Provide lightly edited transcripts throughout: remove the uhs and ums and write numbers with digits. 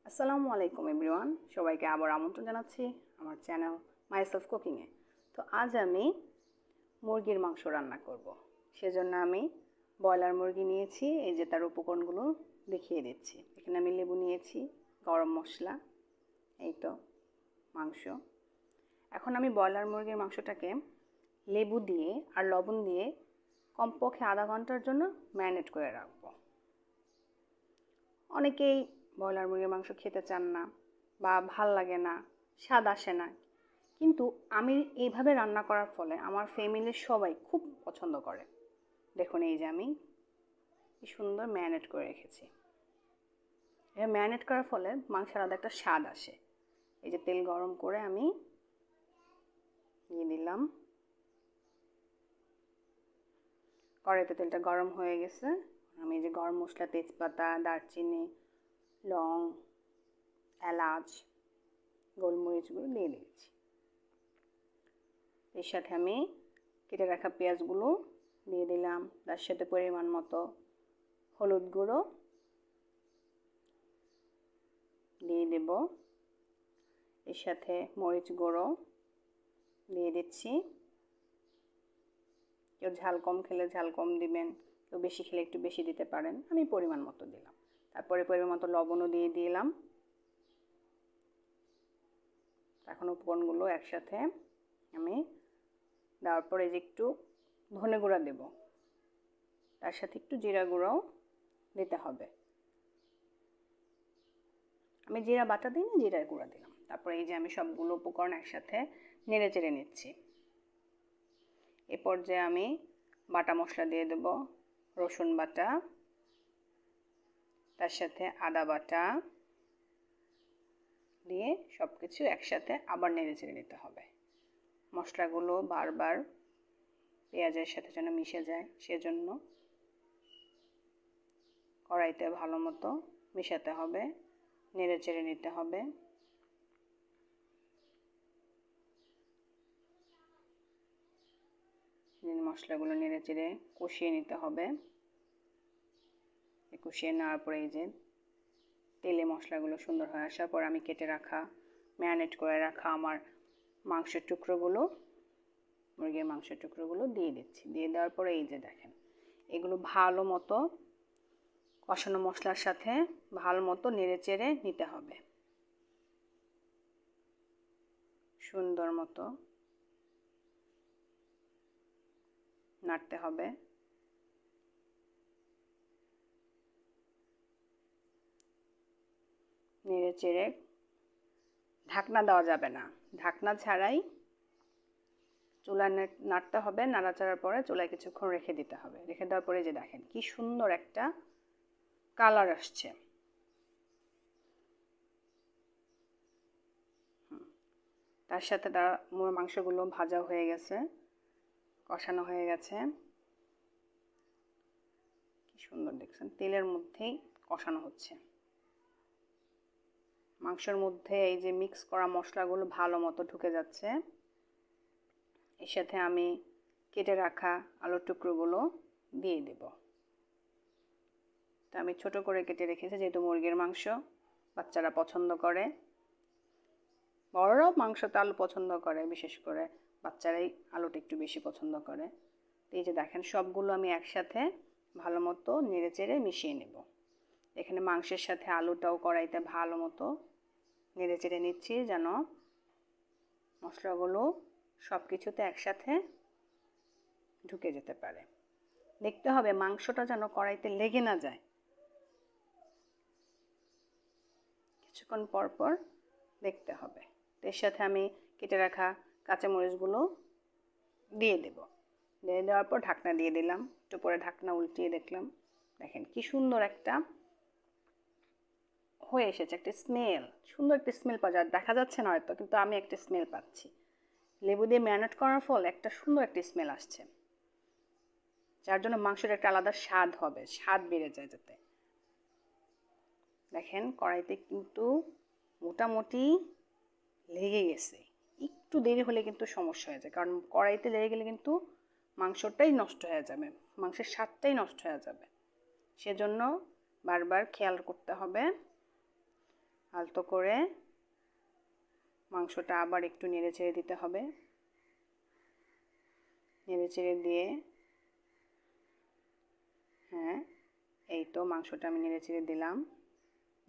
আসসালামু আলাইকুম এভরিওয়ান, সবাইকে আবার আমন্ত্রণ জানাচ্ছি আমার চ্যানেল মাইসেলফ কুকিংয়ে। তো আজ আমি মুরগির মাংস রান্না করব। সেজন্য আমি ব্রয়লার মুরগি নিয়েছি। এই যে তার উপকরণগুলো দেখিয়ে দিচ্ছি। এখানে আমি লেবু নিয়েছি, গরম মশলা, এই তো মাংস। এখন আমি ব্রয়লার মুরগির মাংসটাকে লেবু দিয়ে আর লবণ দিয়ে কমপক্ষে আধা ঘন্টার জন্য ম্যারিনেট করে রাখবো। অনেকেই ব্রয়লার মুরগির মাংস খেতে চান না বা ভাল লাগে না, স্বাদ আসে না, কিন্তু আমি এইভাবে রান্না করার ফলে আমার ফ্যামিলির সবাই খুব পছন্দ করে। দেখুন, এই যে আমি কি সুন্দর ম্যারিনেট করে রেখেছি। এটা ম্যারিনেট করার ফলে মাংসের আলাদা একটা স্বাদ আসে। এই যে তেল গরম করে আমি দিয়ে দিলাম। কড়াইতে তেলটা গরম হয়ে গেছে। আমি এই যে গরম মশলা, তেজপাতা, দারচিনি, লং, এলাচ, গোলমরিচগুলো দিয়ে দিয়েছি। এর সাথে আমি কেটে রাখা পেঁয়াজগুলো দিয়ে দিলাম। তার সাথে পরিমাণ মতো হলুদ গুঁড়ো দিয়ে দেব। এর সাথে মরিচ গুঁড়ো দিয়ে দিচ্ছি। কেউ ঝাল কম খেলে ঝাল কম দিবেন, কেউ বেশি খেলে একটু বেশি দিতে পারেন। আমি পরিমাণ মতো দিলাম। তারপরে পরিমাণ মতো লবণও দিয়ে দিলাম। এখন উপকরণগুলো একসাথে আমি দেওয়ার পরে যে একটু ধনে গুঁড়া দেব, তার সাথে একটু জিরা গুঁড়াও দিতে হবে। আমি জিরা বাটা দিই না, জিরা গুঁড়া দিলাম। তারপরে এই যে আমি সবগুলো উপকরণ একসাথে নেড়ে চেড়ে নিচ্ছি। এ পর্যায়ে আমি বাটা মশলা দিয়ে দেব, রসুন বাটা, তার সাথে আদা বাটা দিয়ে সব কিছু একসাথে আবার নেড়ে চেড়ে নিতে হবে। মশলাগুলো বারবার পেঁয়াজের সাথে যেন মিশে যায়, সেজন্য কড়াইতে ভালো মতো মেশাতে হবে, নেড়ে চেড়ে নিতে হবে। মশলাগুলো নেড়ে চেড়ে কষিয়ে নিতে হবে। কষিয়ে নেওয়ার পরে এই যে তেলে মশলাগুলো সুন্দর হয়ে আসার পর আমি কেটে রাখা, ম্যারিনেট করে রাখা আমার মাংসের টুকরোগুলো, মুরগির মাংসের টুকরোগুলো দিয়ে দিচ্ছি। দিয়ে দেওয়ার পরে এই যে দেখেন, এগুলো ভালো মতো কষানো মশলার সাথে ভালো মতো নেড়ে চেড়ে নিতে হবে। সুন্দর মতো নাড়তে হবে। নেড়ে চেড়ে ঢাকনা দেওয়া যাবে না, ঢাকনা ছাড়াই চুলা নাড়তে হবে। নাড়াচাড়ার পরে চুলায় কিছুক্ষণ রেখে দিতে হবে। রেখে দেওয়ার পরে যে দেখেন কি সুন্দর একটা কালার আসছে। তার সাথে তার মাংসগুলো ভাজা হয়ে গেছে, কষানো হয়ে গেছে। কি সুন্দর দেখছেন, তেলের মধ্যেই কষানো হচ্ছে। মাংসের মধ্যে এই যে মিক্স করা মশলাগুলো ভালো মতো ঢুকে যাচ্ছে। এর সাথে আমি কেটে রাখা আলুর টুকরোগুলো দিয়ে দেব। তা আমি ছোট করে কেটে রেখেছি, যেহেতু মুরগির মাংস বাচ্চারা পছন্দ করে, বড়রাও মাংসতে আলু পছন্দ করে, বিশেষ করে বাচ্চারাই আলুটা একটু বেশি পছন্দ করে। এই যে দেখেন সবগুলো আমি একসাথে ভালো মতো নেড়ে চেড়ে মিশিয়ে নেব। এখানে মাংসের সাথে আলুটাও কড়াইতে ভালো মতো নেড়ে চেড়ে নিচ্ছি, যেন মশলাগুলো সব কিছুতে একসাথে ঢুকে যেতে পারে। দেখতে হবে মাংসটা যেন কড়াইতে লেগে না যায়। কিছুক্ষণ পর পর দেখতে হবে। এর সাথে আমি কেটে রাখা কাঁচামরিচগুলো দিয়ে দেব। দিয়ে দেওয়ার পর ঢাকনা দিয়ে দিলাম। একটু পরে ঢাকনা উল্টিয়ে দেখলাম, দেখেন কি সুন্দর একটা হয়ে এসেছে, একটা স্মেল, সুন্দর একটা স্মেল পাওয়া যায়। দেখা যাচ্ছে না হয়তো, কিন্তু আমি একটা স্মেল পাচ্ছি। লেবু দিয়ে ম্যারিনেট করার ফল একটা সুন্দর একটা স্মেল আসছে, যার জন্য মাংসের একটা আলাদা স্বাদ হবে, স্বাদ বেড়ে যায় যাতে। দেখেন কড়াইতে কিন্তু মোটামুটি লেগে গেছে। একটু দেরি হলে কিন্তু সমস্যা হয়ে যায়, কারণ কড়াইতে লেগে গেলে কিন্তু মাংসটাই নষ্ট হয়ে যাবে, মাংসের স্বাদটাই নষ্ট হয়ে যাবে। সেজন্য বারবার খেয়াল করতে হবে। আর আলতো করে মাংসটা আবার একটু নেড়ে চেড়ে দিতে হবে। নেড়ে চেড়ে দিয়ে হ্যাঁ, এই তো মাংসটা আমি নেড়ে চেড়ে দিলাম।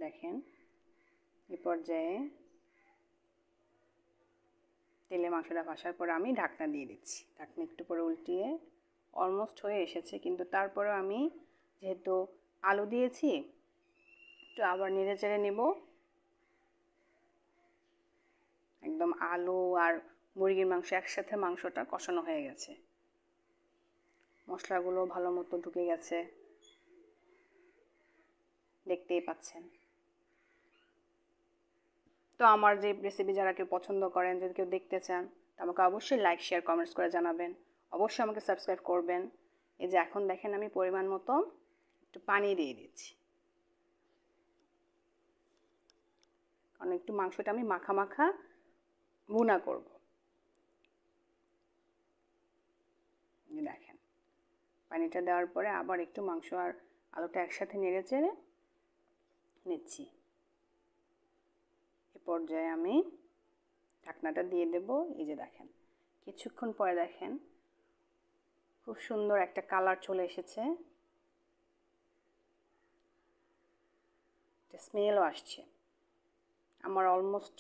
দেখেন এই পর্যায়ে তেলে মাংসটা ভাসার পর আমি ঢাকনা দিয়ে দিচ্ছি। ঢাকনা একটু পরে উল্টিয়ে অলমোস্ট হয়ে এসেছে, কিন্তু তারপরেও আমি যেহেতু আলু দিয়েছি একটু আবার নেড়ে চেড়ে নেব। একদম আলু আর মুরগির মাংস একসাথে মাংসটা কষানো হয়ে গেছে, মশলাগুলো ভালো মতো ঢুকে গেছে, দেখতেই পাচ্ছেন। তো আমার যে রেসিপি যারা কেউ পছন্দ করেন, যদি কেউ দেখতে চান, তো আমাকে অবশ্যই লাইক শেয়ার কমেন্টস করে জানাবেন। অবশ্যই আমাকে সাবস্ক্রাইব করবেন। এই যে এখন দেখেন আমি পরিমাণ মতো একটু পানি দিয়ে দিচ্ছি, কারণ একটু মাংসটা আমি মাখা মাখা ভুনা করব। দেখেন পানিটা দেওয়ার পরে আবার একটু মাংস আর আলুটা একসাথে নেড়ে চেড়ে নিচ্ছি। এ পর্যায়ে আমি ঢাকনাটা দিয়ে দেব। এই যে দেখেন কিছুক্ষণ পরে দেখেন খুব সুন্দর একটা কালার চলে এসেছে, একটা স্মেলও আসছে। আমার অলমোস্ট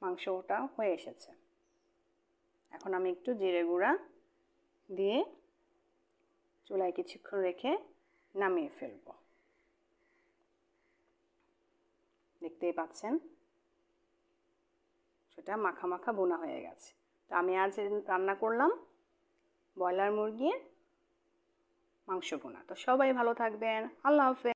মাংসটা হয়ে এসেছে। এখন আমি একটু জিরে গুঁড়া দিয়ে চুলায় কিছুক্ষণ রেখে নামিয়ে ফেলব। দেখতেই পাচ্ছেন সেটা মাখা মাখা ভুনা হয়ে গেছে। তো আমি আজ রান্না করলাম ব্রয়লার মুরগির মাংস ভুনা। তো সবাই ভালো থাকবেন। আল্লাহ হাফেজ।